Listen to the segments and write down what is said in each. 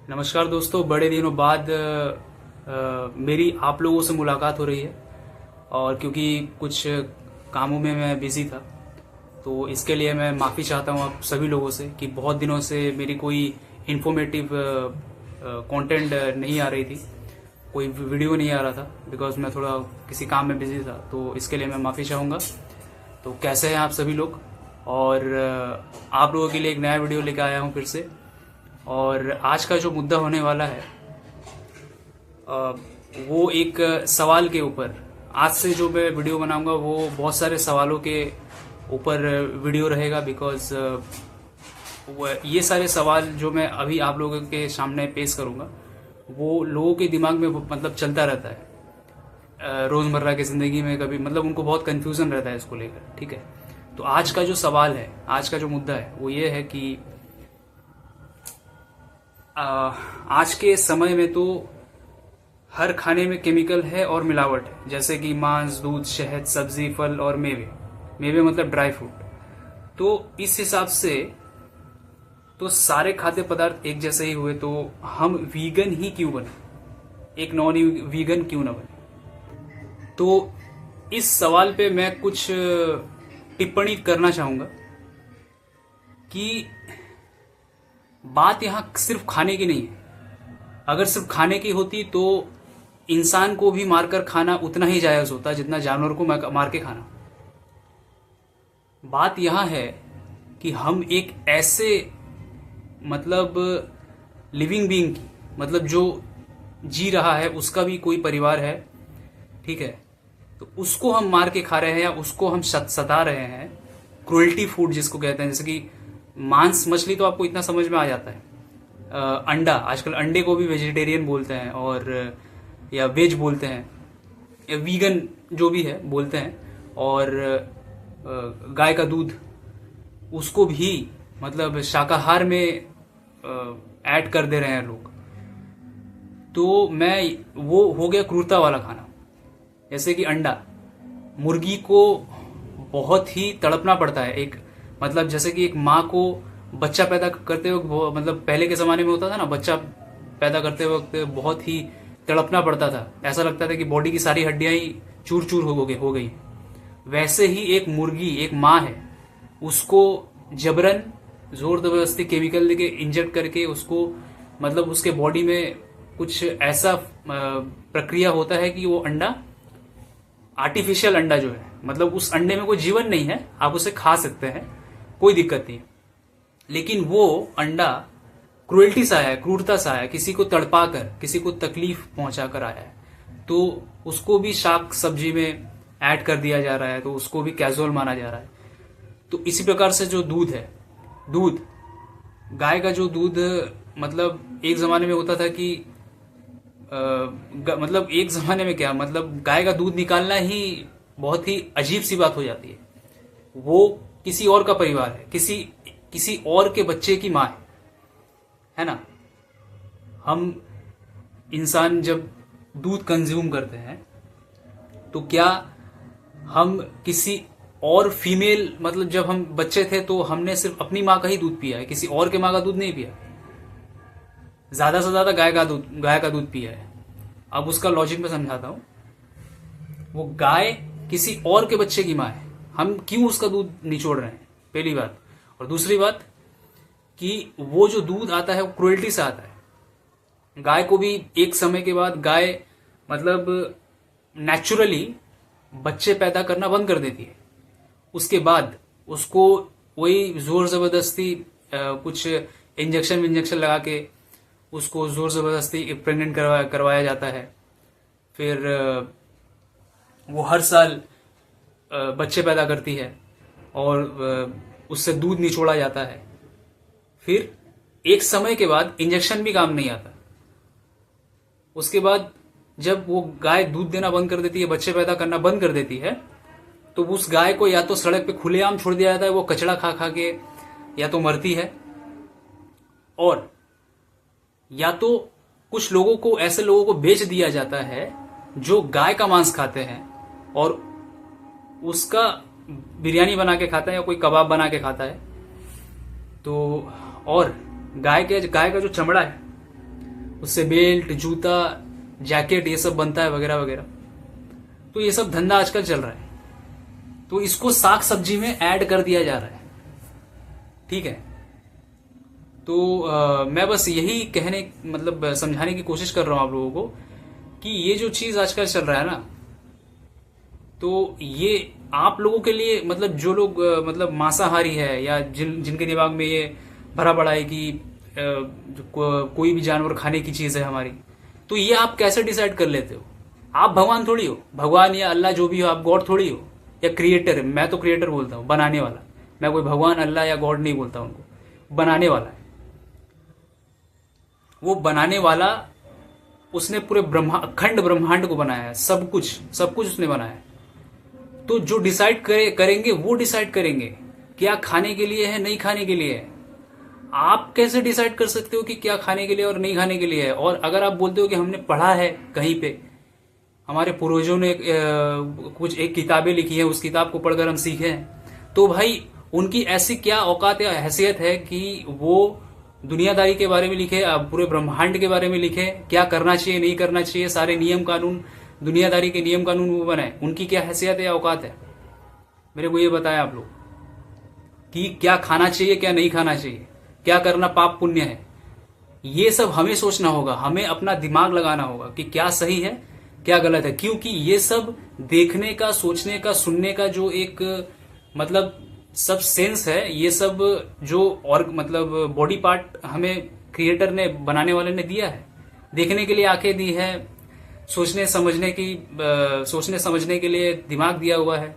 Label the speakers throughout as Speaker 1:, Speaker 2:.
Speaker 1: नमस्कार दोस्तों, बड़े दिनों बाद मेरी आप लोगों से मुलाकात हो रही है। और क्योंकि कुछ कामों में मैं बिज़ी था, तो इसके लिए मैं माफ़ी चाहता हूँ आप सभी लोगों से कि बहुत दिनों से मेरी कोई इन्फॉर्मेटिव कंटेंट नहीं आ रही थी, कोई वीडियो नहीं आ रहा था, बिकॉज मैं थोड़ा किसी काम में बिज़ी था। तो इसके लिए मैं माफ़ी चाहूँगा। तो कैसे हैं आप सभी लोग? और आप लोगों के लिए एक नया वीडियो लेकर आया हूँ फिर से। और आज का जो मुद्दा होने वाला है अ, वो एक सवाल के ऊपर। आज से जो मैं वीडियो बनाऊंगा वो बहुत सारे सवालों के ऊपर वीडियो रहेगा, बिकॉज ये सारे सवाल जो मैं अभी आप लोगों के सामने पेश करूंगा वो लोगों के दिमाग में मतलब चलता रहता है रोज़मर्रा की ज़िंदगी में। कभी मतलब उनको बहुत कंफ्यूजन रहता है इसको लेकर। ठीक है, तो आज का जो सवाल है, आज का जो मुद्दा है वो ये है कि आज के समय में तो हर खाने में केमिकल है और मिलावट है, जैसे कि मांस, दूध, शहद, सब्जी, फल और मेवे। मेवे मतलब ड्राई फ्रूट। तो इस हिसाब से तो सारे खाद्य पदार्थ एक जैसे ही हुए, तो हम वीगन ही क्यों बने, एक नॉन वीगन क्यों ना बने? तो इस सवाल पे मैं कुछ टिप्पणी करना चाहूंगा कि बात यहाँ सिर्फ खाने की नहीं है। अगर सिर्फ खाने की होती तो इंसान को भी मारकर खाना उतना ही जायज होता जितना जानवर को मार के खाना। बात यहां है कि हम एक ऐसे मतलब लिविंग बीइंग की, मतलब जो जी रहा है, उसका भी कोई परिवार है। ठीक है, तो उसको हम मार के खा रहे हैं या उसको हम सता रहे हैं। क्रुएल्टी फूड जिसको कहते हैं, जैसे कि मांस मछली तो आपको इतना समझ में आ जाता है। अंडा, आजकल अंडे को भी वेजिटेरियन बोलते हैं और या वेज बोलते हैं या वीगन जो भी है बोलते हैं। और गाय का दूध, उसको भी मतलब शाकाहार में ऐड कर दे रहे हैं लोग। तो मैं वो हो गया क्रूरता वाला खाना। जैसे कि अंडा, मुर्गी को बहुत ही तड़पना पड़ता है। एक मतलब जैसे कि एक माँ को बच्चा पैदा करते वक्त, मतलब पहले के जमाने में होता था ना, बच्चा पैदा करते वक्त बहुत ही तड़पना पड़ता था। ऐसा लगता था कि बॉडी की सारी हड्डियां ही चूर चूर हो गई। वैसे ही एक मुर्गी, एक माँ है, उसको जबरन जोर जबरदस्ती केमिकल देके इंजेक्ट करके उसको, मतलब उसके बॉडी में कुछ ऐसा प्रक्रिया होता है कि वो अंडा, आर्टिफिशियल अंडा जो है, मतलब उस अंडे में कोई जीवन नहीं है, आप उसे खा सकते हैं, कोई दिक्कत नहीं। लेकिन वो अंडा क्रुएल्टी से आया है, क्रूरता से आया है, किसी को तड़पा कर, किसी को तकलीफ पहुंचा कर आया है। तो उसको भी शाक सब्जी में ऐड कर दिया जा रहा है, तो उसको भी कैजुअल माना जा रहा है। तो इसी प्रकार से जो दूध है, दूध, गाय का जो दूध, मतलब एक जमाने में होता था कि मतलब एक जमाने में क्या, मतलब गाय का दूध निकालना ही बहुत ही अजीब सी बात हो जाती है। वो किसी और का परिवार है, किसी और के बच्चे की माँ है ना। हम इंसान जब दूध कंज्यूम करते हैं तो क्या हम किसी और फीमेल, मतलब जब हम बच्चे थे तो हमने सिर्फ अपनी माँ का ही दूध पिया है, किसी और के माँ का दूध नहीं पिया। ज्यादा से ज्यादा गाय का दूध पिया है। अब उसका लॉजिक में समझाता हूं। वो गाय किसी और के बच्चे की माँ है, हम क्यों उसका दूध निचोड़ रहे हैं, पहली बात। और दूसरी बात कि वो जो दूध आता है वो क्रुएल्टी से आता है। गाय को भी एक समय के बाद गाय मतलब नेचुरली बच्चे पैदा करना बंद कर देती है। उसके बाद उसको वही जोर जबरदस्ती कुछ इंजेक्शन लगा के उसको जोर जबरदस्ती प्रेग्नेंट करवाया जाता है। फिर वो हर साल बच्चे पैदा करती है और उससे दूध निचोड़ा जाता है। फिर एक समय के बाद इंजेक्शन भी काम नहीं आता। उसके बाद जब वो गाय दूध देना बंद कर देती है, बच्चे पैदा करना बंद कर देती है, तो उस गाय को या तो सड़क पे खुलेआम छोड़ दिया जाता है, वो कचड़ा खा खा के या तो मरती है, और या तो कुछ लोगों को, ऐसे लोगों को बेच दिया जाता है जो गाय का मांस खाते हैं और उसका बिरयानी बना के खाता है या कोई कबाब बना के खाता है। तो और गाय का जो चमड़ा है, उससे बेल्ट, जूता, जैकेट ये सब बनता है वगैरह वगैरह। तो ये सब धंधा आजकल चल रहा है, तो इसको साग सब्जी में ऐड कर दिया जा रहा है। ठीक है, तो मैं बस यही कहने मतलब समझाने की कोशिश कर रहा हूं आप लोगों को कि ये जो चीज आजकल चल रहा है ना, तो ये आप लोगों के लिए मतलब जो लोग मतलब मांसाहारी है या जिनके दिमाग में ये भरा पड़ा है कि कोई भी जानवर खाने की चीज है हमारी, तो ये आप कैसे डिसाइड कर लेते हो? आप भगवान थोड़ी हो, भगवान या अल्लाह जो भी हो, आप गॉड थोड़ी हो, या क्रिएटर है। मैं तो क्रिएटर बोलता हूँ, बनाने वाला। मैं कोई भगवान, अल्लाह या गॉड नहीं बोलता उनको, बनाने वाला है वो। बनाने वाला, उसने पूरे अखंड ब्रह्मांड को बनाया है, सब कुछ उसने बनाया है। तो जो डिसाइड करेंगे वो डिसाइड करेंगे क्या खाने के लिए है, नहीं खाने के लिए है। आप कैसे डिसाइड कर सकते हो कि क्या खाने के लिए और नहीं खाने के लिए है? और अगर आप बोलते हो कि हमने पढ़ा है कहीं पे, हमारे पूर्वजों ने कुछ एक किताबें लिखी है, उस किताब को पढ़कर हम सीखे हैं, तो भाई उनकी ऐसी क्या औकात या हैसियत है कि वो दुनियादारी के बारे में लिखे, पूरे ब्रह्मांड के बारे में लिखे, क्या करना चाहिए नहीं करना चाहिए, सारे नियम कानून, दुनियादारी के नियम कानून वो बनाए। उनकी क्या हैसियत है या औकात है? मेरे को ये बताया आप लोग कि क्या खाना चाहिए, क्या नहीं खाना चाहिए, क्या करना पाप पुण्य है। ये सब हमें सोचना होगा, हमें अपना दिमाग लगाना होगा कि क्या सही है क्या गलत है। क्योंकि ये सब देखने का, सोचने का, सुनने का जो एक मतलब सब सेंस है, ये सब जो और मतलब बॉडी पार्ट हमें क्रिएटर ने, बनाने वाले ने दिया है। देखने के लिए आंखें दी है, सोचने समझने के लिए दिमाग दिया हुआ है,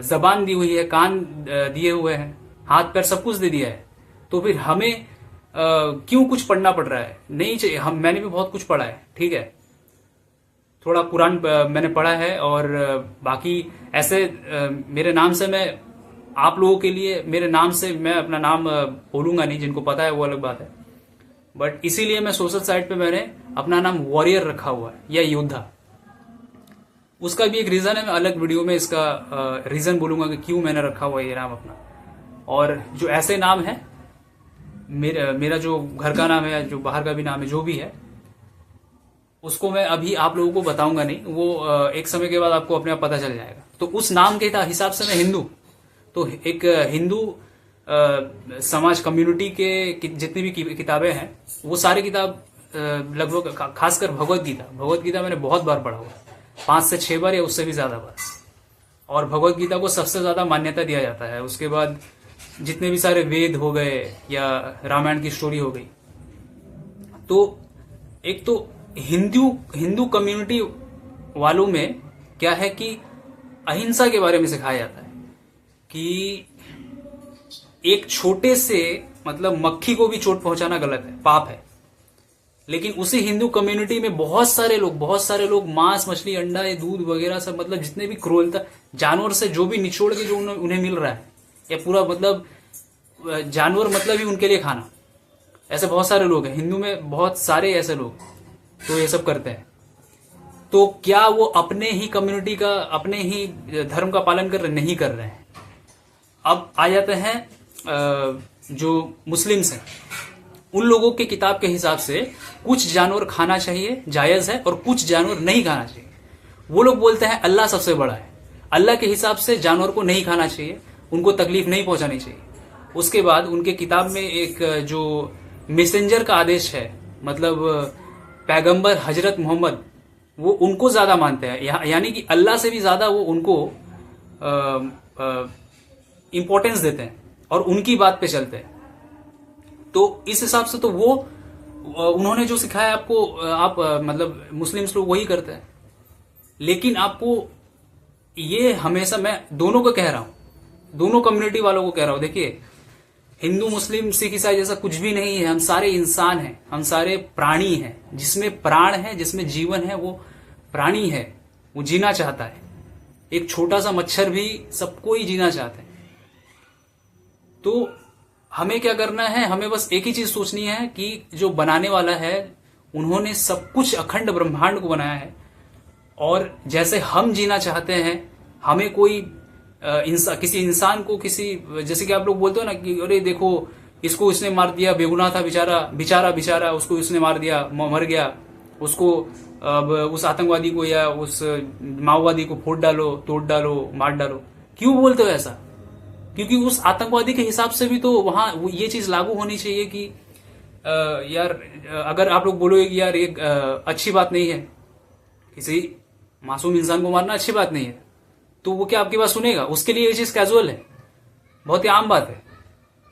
Speaker 1: जबान दी हुई है, कान दिए हुए हैं, हाथ पैर सब कुछ दे दिया है। तो फिर हमें क्यों कुछ पढ़ना पड़ रहा है? नहीं चाहिए। मैंने भी बहुत कुछ पढ़ा है, ठीक है, थोड़ा कुरान मैंने पढ़ा है, और बाकी ऐसे मेरे नाम से मैं आप लोगों के लिए, मेरे नाम से मैं अपना नाम बोलूंगा नहीं, जिनको पता है वो अलग बात है, बट इसीलिए मैं सोशल साइट पे मैंने अपना नाम वॉरियर रखा हुआ है या योद्धा। उसका भी एक रीजन है, मैं अलग वीडियो में इसका रीजन बोलूंगा कि क्यों मैंने रखा हुआ है ये नाम अपना। और जो ऐसे नाम है, मेरा जो घर का नाम है, जो बाहर का भी नाम है, जो भी है, उसको मैं अभी आप लोगों को बताऊंगा नहीं, वो एक समय के बाद आपको अपने आप पता चल जाएगा। तो उस नाम के हिसाब से मैं हिंदू, तो एक हिंदू समाज कम्युनिटी के जितनी भी किताबें हैं, वो सारी किताब लगभग, खासकर भगवत गीता मैंने बहुत बार पढ़ा हुआ है, 5 से 6 बार या उससे भी ज्यादा बार। और भगवत गीता को सबसे ज्यादा मान्यता दिया जाता है। उसके बाद जितने भी सारे वेद हो गए या रामायण की स्टोरी हो गई। तो एक तो हिंदू कम्युनिटी वालों में क्या है कि अहिंसा के बारे में सिखाया जाता है कि एक छोटे से मतलब मक्खी को भी चोट पहुंचाना गलत है, पाप है। लेकिन उसी हिंदू कम्युनिटी में बहुत सारे लोग मांस, मछली, अंडा, दूध वगैरह सब, मतलब जितने भी क्रूरता, जानवर से जो भी निचोड़ के जो उन्हें मिल रहा है, या पूरा मतलब जानवर मतलब ही उनके लिए खाना, ऐसे बहुत सारे लोग हैं हिंदू में, बहुत सारे ऐसे लोग तो ये सब करते हैं। तो क्या वो अपने ही कम्युनिटी का, अपने ही धर्म का पालन कर रहे? नहीं कर रहे हैं। अब आ जाते हैं जो मुस्लिम्स हैं, उन लोगों के किताब के हिसाब से कुछ जानवर खाना चाहिए, जायज है, और कुछ जानवर नहीं खाना चाहिए। वो लोग बोलते हैं अल्लाह सबसे बड़ा है, अल्लाह के हिसाब से जानवर को नहीं खाना चाहिए, उनको तकलीफ नहीं पहुंचानी चाहिए। उसके बाद उनके किताब में एक जो मैसेंजर का आदेश है, मतलब पैगंबर हजरत मोहम्मद, वो उनको ज्यादा मानते हैं, यानी कि अल्लाह से भी ज्यादा वो उनको इंपॉर्टेंस देते हैं और उनकी बात पे चलते हैं। तो इस हिसाब से तो वो उन्होंने जो सिखाया आपको, आप मतलब मुस्लिम्स लोग वही करते हैं। लेकिन आपको ये हमेशा, मैं दोनों को कह रहा हूं, दोनों कम्युनिटी वालों को कह रहा हूं, देखिए हिंदू, मुस्लिम, सिख, ईसाई जैसा कुछ भी नहीं है। हम सारे इंसान हैं, हम सारे प्राणी हैं। जिसमें प्राण है, जिसमें जीवन है, वो प्राणी है, वो जीना चाहता है। एक छोटा सा मच्छर भी सबको ही जीना चाहता है। तो हमें क्या करना है? हमें बस एक ही चीज सोचनी है कि जो बनाने वाला है, उन्होंने सब कुछ, अखंड ब्रह्मांड को बनाया है, और जैसे हम जीना चाहते हैं, हमें कोई किसी इंसान को, किसी, जैसे कि आप लोग बोलते हो ना कि अरे देखो इसको इसने मार दिया, बेगुनाह था बेचारा, बेचारा बेचारा, उसको इसने मार दिया, मर गया, उसको अब उस आतंकवादी को या उस माओवादी को फोड़ डालो, तोड़ डालो, मार डालो। क्यों बोलते हो ऐसा? क्योंकि उस आतंकवादी के हिसाब से भी तो वहां ये चीज लागू होनी चाहिए कि यार अगर आप लोग बोलोगे कि यार ये अच्छी बात नहीं है, किसी मासूम इंसान को मारना अच्छी बात नहीं है, तो वो क्या आपकी बात सुनेगा? उसके लिए ये चीज कैजुअल है, बहुत ही आम बात है।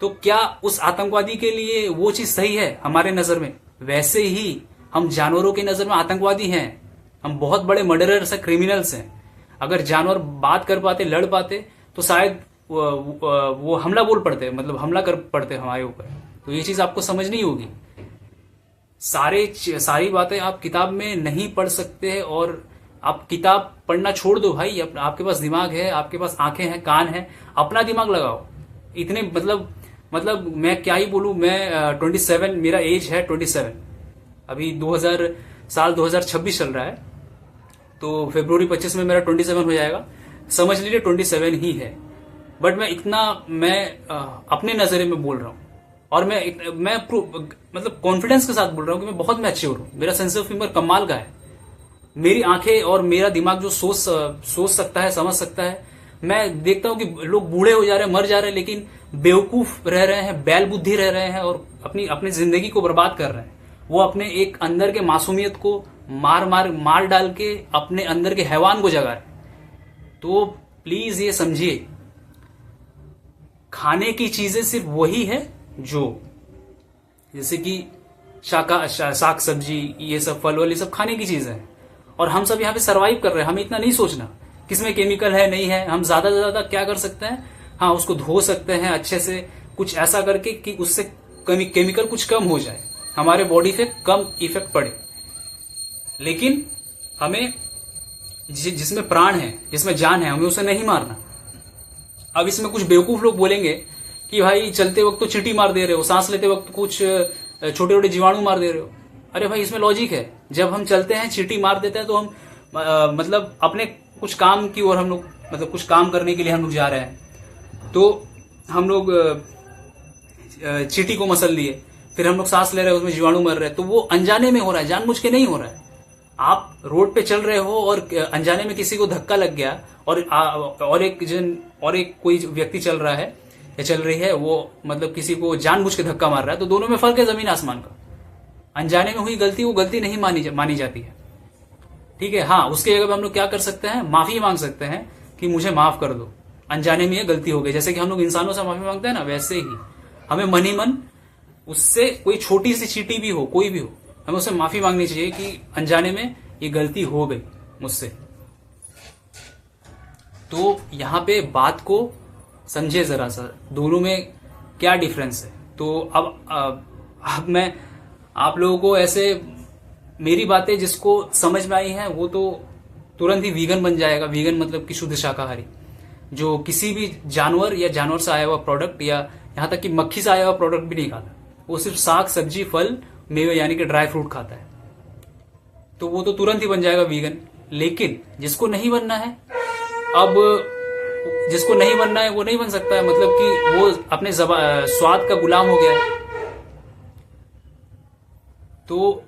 Speaker 1: तो क्या उस आतंकवादी के लिए वो चीज सही है हमारे नजर में? वैसे ही हम जानवरों की नजर में आतंकवादी हैं, हम बहुत बड़े मर्डरर्स हैं, क्रिमिनल्स हैं। अगर जानवर बात कर पाते, लड़ पाते, तो शायद वो हमला बोल पड़ते, मतलब हमला कर पड़ते हमारे ऊपर। तो ये चीज आपको समझनी होगी। सारी बातें आप किताब में नहीं पढ़ सकते, और आप किताब पढ़ना छोड़ दो भाई। आपके पास दिमाग है, आपके पास आंखें हैं, कान है, अपना दिमाग लगाओ। इतने मतलब मैं क्या ही बोलूं। मैं 27, मेरा एज है 27। अभी 2026 चल रहा है, तो फरवरी 25 में मेरा 27 हो जाएगा। समझ लीजिए 27 ही है। बट मैं अपने नजरिए में बोल रहा हूं, और मैं मतलब कॉन्फिडेंस के साथ बोल रहा हूं कि मैं बहुत मैच्योर हूं। मेरा सेंस ऑफ ह्यूमर कमाल का है। मेरी आंखें और मेरा दिमाग जो सोच सकता है, समझ सकता है। मैं देखता हूं कि लोग बूढ़े हो जा रहे हैं, मर जा रहे हैं, लेकिन बेवकूफ रह रहे हैं, बैल बुद्धि रह रहे हैं, और अपनी जिंदगी को बर्बाद कर रहे हैं। वो अपने एक अंदर के मासूमियत को मार डाल के अपने अंदर के हैवान को जगा रहे। तो प्लीज ये समझिए, खाने की चीजें सिर्फ वही है जो, जैसे कि साग सब्जी, ये सब फल वल, ये सब खाने की चीजें हैं। और हम सब यहाँ पे सरवाइव कर रहे हैं। हमें इतना नहीं सोचना किसमें केमिकल है, नहीं है। हम ज्यादा से ज्यादा क्या कर सकते हैं, हाँ उसको धो सकते हैं अच्छे से, कुछ ऐसा करके कि उससे केमिकल कुछ कम हो जाए, हमारे बॉडी पे कम इफेक्ट पड़े। लेकिन हमें जिसमें प्राण है, जिसमें जान है, हमें उसे नहीं मारना। अब इसमें कुछ बेवकूफ लोग बोलेंगे कि भाई चलते वक्त तो चींटी मार दे रहे हो, सांस लेते वक्त कुछ छोटे छोटे जीवाणु मार दे रहे हो। अरे भाई इसमें लॉजिक है। जब हम चलते हैं चींटी मार देते हैं, तो हम मतलब अपने कुछ काम की ओर हम लोग, मतलब कुछ काम करने के लिए हम लोग जा रहे हैं, तो हम लोग चींटी को मसल लिए, फिर हम लोग सांस ले रहे हैं, उसमें जीवाणु मर रहे हैं। तो वो अनजाने में हो रहा है, जानबूझ के नहीं हो रहा है। आप रोड पे चल रहे हो और अनजाने में किसी को धक्का लग गया, और एक कोई व्यक्ति चल रहा है या चल रही है, वो मतलब किसी को जानबूझ के धक्का मार रहा है, तो दोनों में फर्क है जमीन आसमान का। अनजाने में हुई गलती, वो गलती नहीं मानी जाती है। ठीक है, हाँ उसके जगह पे हम लोग क्या कर सकते हैं, माफी मांग सकते हैं कि मुझे माफ कर दो, अनजाने में ये गलती हो गई। जैसे कि हम लोग इंसानों से माफी मांगते हैं ना, वैसे ही हमें मन ही मन उससे, कोई छोटी सी चींटी भी हो, कोई भी हो, हमें उससे माफी मांगनी चाहिए कि अनजाने में ये गलती हो गई मुझसे। तो यहाँ पे बात को समझे जरा सा, दोनों में क्या डिफरेंस है। तो अब मैं आप लोगों को ऐसे, मेरी बातें जिसको समझ में आई हैं वो तो तुरंत ही वीगन बन जाएगा। वीगन मतलब कि शुद्ध शाकाहारी, जो किसी भी जानवर या जानवर से आया हुआ प्रोडक्ट, या यहाँ तक कि मक्खी से आया हुआ प्रोडक्ट भी नहीं खाता। वो सिर्फ साग सब्जी, फल, मेवे यानी कि ड्राई फ्रूट खाता है, तो वो तो तुरंत ही बन जाएगा वीगन। लेकिन जिसको नहीं बनना है, अब जिसको नहीं बनना है वो नहीं बन सकता है, मतलब कि वो अपने स्वाद का गुलाम हो गया है। तो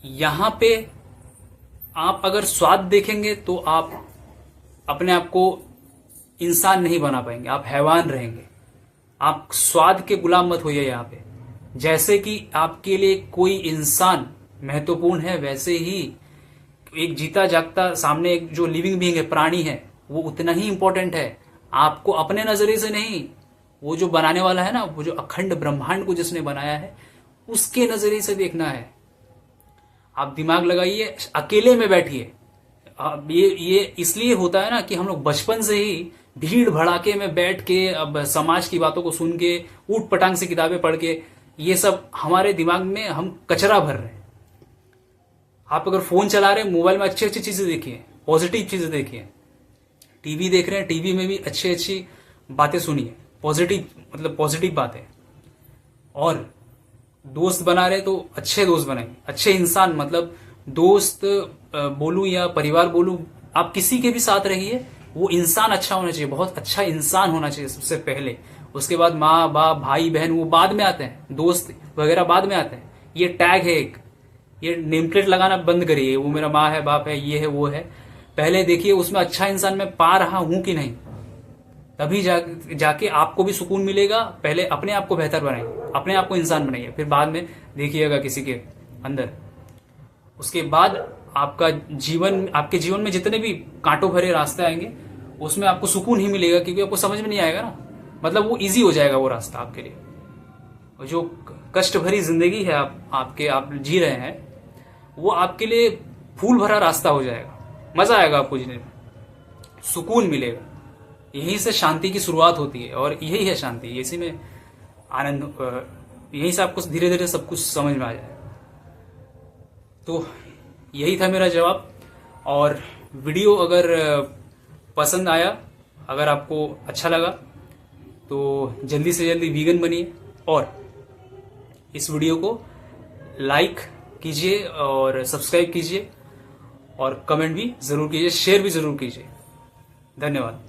Speaker 1: यहां पे आप अगर स्वाद देखेंगे तो आप अपने आप को इंसान नहीं बना पाएंगे, आप हैवान रहेंगे। आप स्वाद के गुलाम मत होइए यहां पे। जैसे कि आपके लिए कोई इंसान महत्वपूर्ण है, वैसे ही एक जीता जागता सामने एक जो लिविंग बीइंग है, प्राणी है, वो उतना ही इंपॉर्टेंट है। आपको अपने नजरिए से नहीं, वो जो बनाने वाला है ना, वो जो अखंड ब्रह्मांड को जिसने बनाया है, उसके नजरिए से देखना है। आप दिमाग लगाइए, अकेले में बैठिए। ये इसलिए होता है ना कि हम लोग बचपन से ही भीड़ भड़ाके में बैठ के, अब समाज की बातों को सुन के, ऊट पटांग से किताबें पढ़ के, ये सब हमारे दिमाग में हम कचरा भर रहे हैं। आप अगर फोन चला रहे हैं, मोबाइल में अच्छी अच्छी चीजें देखिए, पॉजिटिव चीजें देखिए। टीवी देख रहे हैं, टीवी में भी अच्छी अच्छी बातें सुनिए, पॉजिटिव मतलब पॉजिटिव बातें। और दोस्त बना रहे तो अच्छे दोस्त बनाइए, अच्छे इंसान, मतलब दोस्त बोलूं या परिवार बोलूं, आप किसी के भी साथ रहिए, वो इंसान अच्छा होना चाहिए, बहुत अच्छा इंसान होना चाहिए सबसे पहले। उसके बाद माँ बाप भाई बहन वो बाद में आते हैं, दोस्त वगैरह बाद में आते हैं। ये टैग है एक, ये नेम प्लेट लगाना बंद करिए, वो मेरा माँ है, बाप है, ये है, वो है। पहले देखिए उसमें अच्छा इंसान मैं पा रहा हूं कि नहीं, तभी जाके आपको भी सुकून मिलेगा। पहले अपने आप को बेहतर बनाइए, अपने आप को इंसान बनाइए, फिर बाद में देखिएगा किसी के अंदर। उसके बाद आपका जीवन, आपके जीवन में जितने भी कांटों भरे रास्ते आएंगे उसमें आपको सुकून ही मिलेगा, क्योंकि आपको समझ में नहीं आएगा ना, मतलब वो इजी हो जाएगा वो रास्ता आपके लिए। और जो कष्ट भरी जिंदगी है आप जी रहे हैं, वो आपके लिए फूल भरा रास्ता हो जाएगा। मजा आएगा आपको जीने में, सुकून मिलेगा। यहीं से शांति की शुरुआत होती है, और यही है शांति, इसी में आनंद, यहीं से आपको धीरे धीरे सब कुछ समझ में आ जाएगा। तो यही था मेरा जवाब। और वीडियो अगर पसंद आया, अगर आपको अच्छा लगा, तो जल्दी से जल्दी वीगन बनिए, और इस वीडियो को लाइक कीजिए और सब्सक्राइब कीजिए, और कमेंट भी जरूर कीजिए, शेयर भी जरूर कीजिए। धन्यवाद।